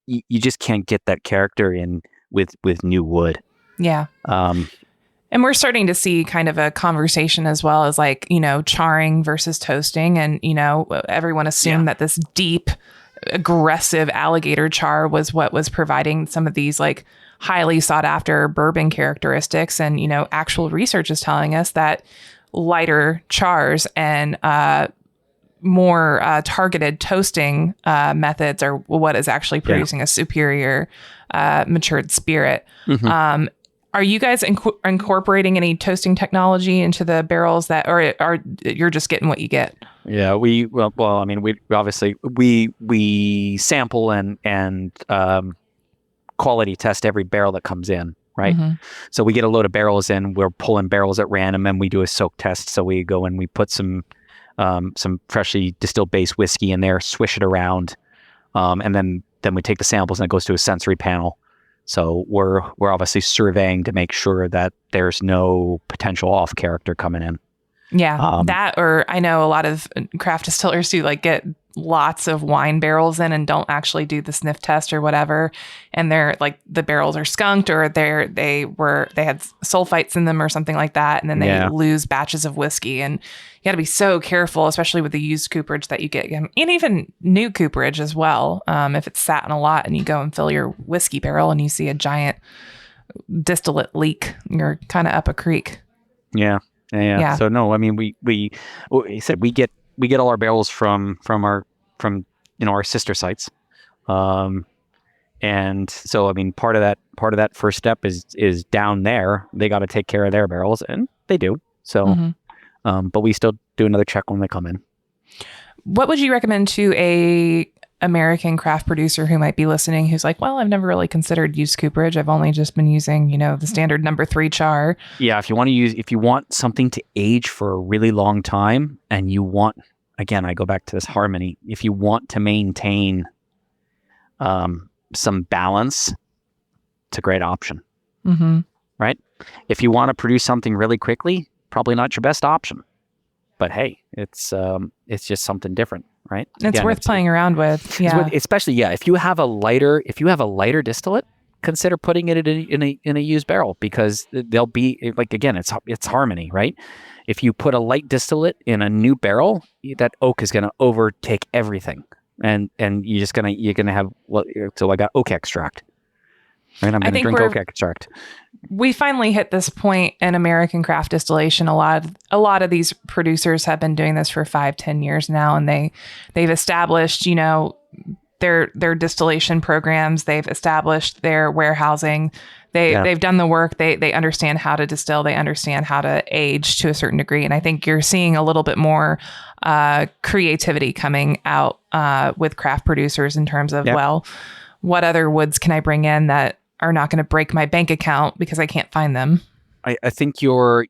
you just can't get that character in with new wood.
Yeah. And we're starting to see kind of a conversation as well as like, charring versus toasting. And, everyone assumed that this deep, aggressive alligator char was what was providing some of these like highly sought after bourbon characteristics. And, actual research is telling us that lighter chars and more targeted toasting methods are what is actually producing a superior matured spirit.
Mm-hmm.
Are you guys incorporating any toasting technology into the barrels or you're just getting what you get?
Yeah, we obviously we sample and quality test every barrel that comes in, right?
Mm-hmm.
So we get a load of barrels in, we're pulling barrels at random, and we do a soak test. So we go and we put some freshly distilled base whiskey in there, swish it around, and then we take the samples and it goes to a sensory panel. So we're obviously surveying to make sure that there's no potential off character coming in.
Yeah, that, or I know a lot of craft distillers do like get lots of wine barrels in and don't actually do the sniff test or whatever, and they're like the barrels are skunked or they had sulfites in them or something like that, and then they lose batches of whiskey. And you got to be so careful, especially with the used cooperage that you get, and even new cooperage as well. If it's sat in a lot and you go and fill your whiskey barrel and you see a giant distillate leak, you're kind of up a creek.
Yeah. So no, I mean we said we get all our barrels from our sister sites, and so I mean part of that first step is down there. They got to take care of their barrels, and they do. So, but we still do another check when they come in.
What would you recommend to a American craft producer who might be listening, who's like, well, I've never really considered used cooperage. I've only just been using, the standard number 3 char. Yeah.
If you want something to age for a really long time, and you want, again, I go back to this harmony. If you want to maintain some balance, it's a great option.
Mm-hmm.
Right? If you want to produce something really quickly, probably not your best option. But hey, it's just something different, right?
It's worth playing around with. Yeah.
Especially, if you have a lighter distillate, consider putting it in a used barrel, because they'll be like, again, it's harmony, right? If you put a light distillate in a new barrel, that oak is going to overtake everything, and you're going to have, so I got oak extract, right? I'm going to drink oak extract.
We finally hit this point in American craft distillation. A lot of these producers have been doing this for 5-10 years now, and they've established, their distillation programs. They've established their warehousing. They've done the work. They understand how to distill. They understand how to age to a certain degree. And I think you're seeing a little bit more creativity coming out with craft producers in terms of, what other woods can I bring in that are not going to break my bank account because I can't find them.
I think your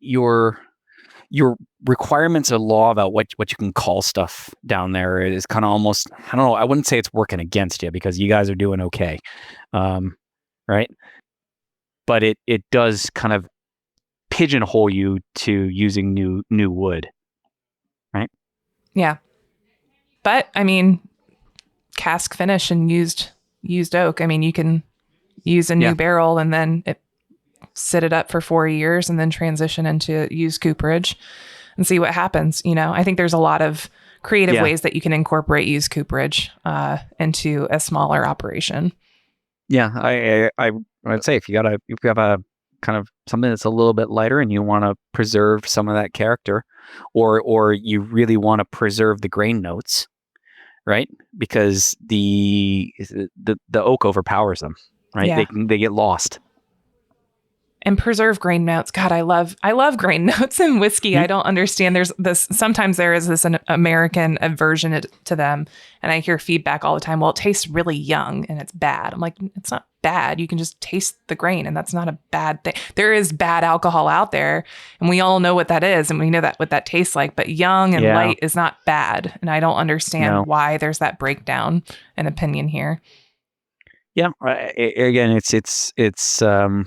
requirements of law about what you can call stuff down there is kind of almost, I don't know, I wouldn't say it's working against you, because you guys are doing okay. Right? But it does kind of pigeonhole you to using new wood. Right?
Yeah. But I mean, cask finish and used oak. I mean, you can use a new barrel and then sit it up for 4 years and then transition into used cooperage and see what happens. I think there's a lot of creative ways that you can incorporate used cooperage into a smaller operation.
Yeah, I would say if you have a kind of something that's a little bit lighter and you want to preserve some of that character, or you really want to preserve the grain notes, right? Because the oak overpowers them. Right, yeah. They get lost.
And preserve grain notes. God, I love grain notes in whiskey. Mm-hmm. I don't understand. Sometimes there is this American aversion to them, and I hear feedback all the time. Well, it tastes really young and it's bad. I'm like, it's not bad. You can just taste the grain, and that's not a bad thing. There is bad alcohol out there, and we all know what that is, and we know that what that tastes like, but young and light is not bad. And I don't understand why there's that breakdown in opinion here.
Yeah. Again, it's I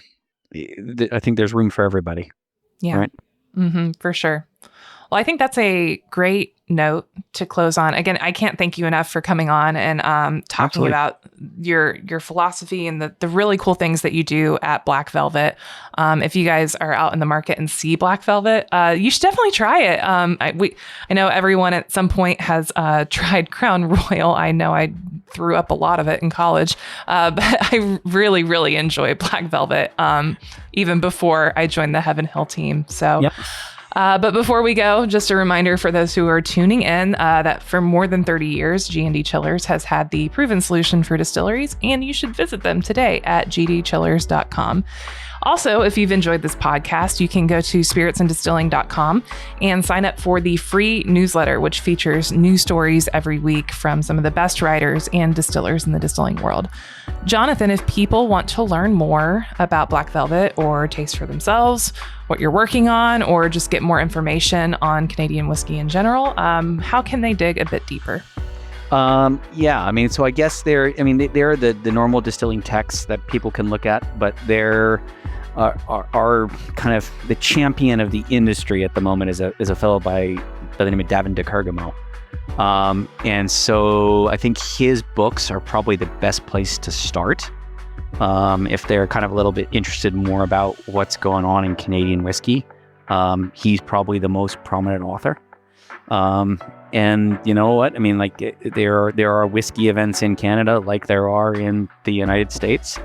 think there's room for everybody.
Yeah.
Right?
Mm-hmm, for sure. Well, I think that's a great note to close on. Again, I can't thank you enough for coming on and talking
Absolutely.
about your philosophy and the really cool things that you do at Black Velvet. If you guys are out in the market and see Black Velvet, you should definitely try it. I know everyone at some point has tried Crown Royal. I know I threw up a lot of it in college, but I really, really enjoy Black Velvet, even before I joined the Heaven Hill team. So.
Yep.
But before we go, just a reminder for those who are tuning in that for more than 30 years, G&D Chillers has had the proven solution for distilleries, and you should visit them today at gdchillers.com. Also, if you've enjoyed this podcast, you can go to spiritsanddistilling.com and sign up for the free newsletter, which features news stories every week from some of the best writers and distillers in the distilling world. Jonathan, if people want to learn more about Black Velvet or taste for themselves, what you're working on, or just get more information on Canadian whiskey in general, how can they dig a bit deeper?
So I guess they're the normal distilling texts that people can look at, but they're are kind of the champion of the industry at the moment is a fellow by the name of Davin de Cargamo. And so I think his books are probably the best place to start if they're kind of a little bit interested more about what's going on in Canadian whiskey. He's probably the most prominent author. And you know what? I mean, like there are whiskey events in Canada like there are in the United States.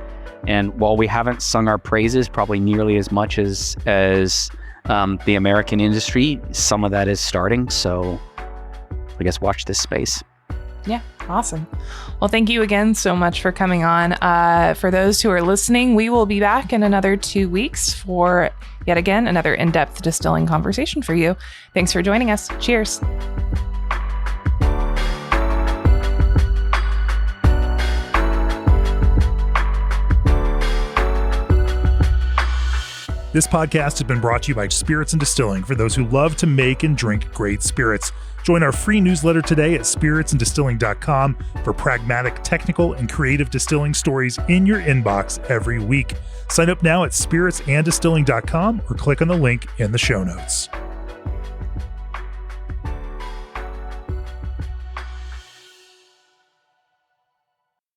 And while we haven't sung our praises probably nearly as much as the American industry, some of that is starting. So I guess watch this space.
Yeah, awesome. Well, thank you again so much for coming on. For those who are listening, we will be back in another 2 weeks for yet again another in-depth distilling conversation for you. Thanks for joining us. Cheers.
This podcast has been brought to you by Spirits and Distilling for those who love to make and drink great spirits. Join our free newsletter today at spiritsanddistilling.com for pragmatic, technical, and creative distilling stories in your inbox every week. Sign up now at spiritsanddistilling.com or click on the link in the show notes.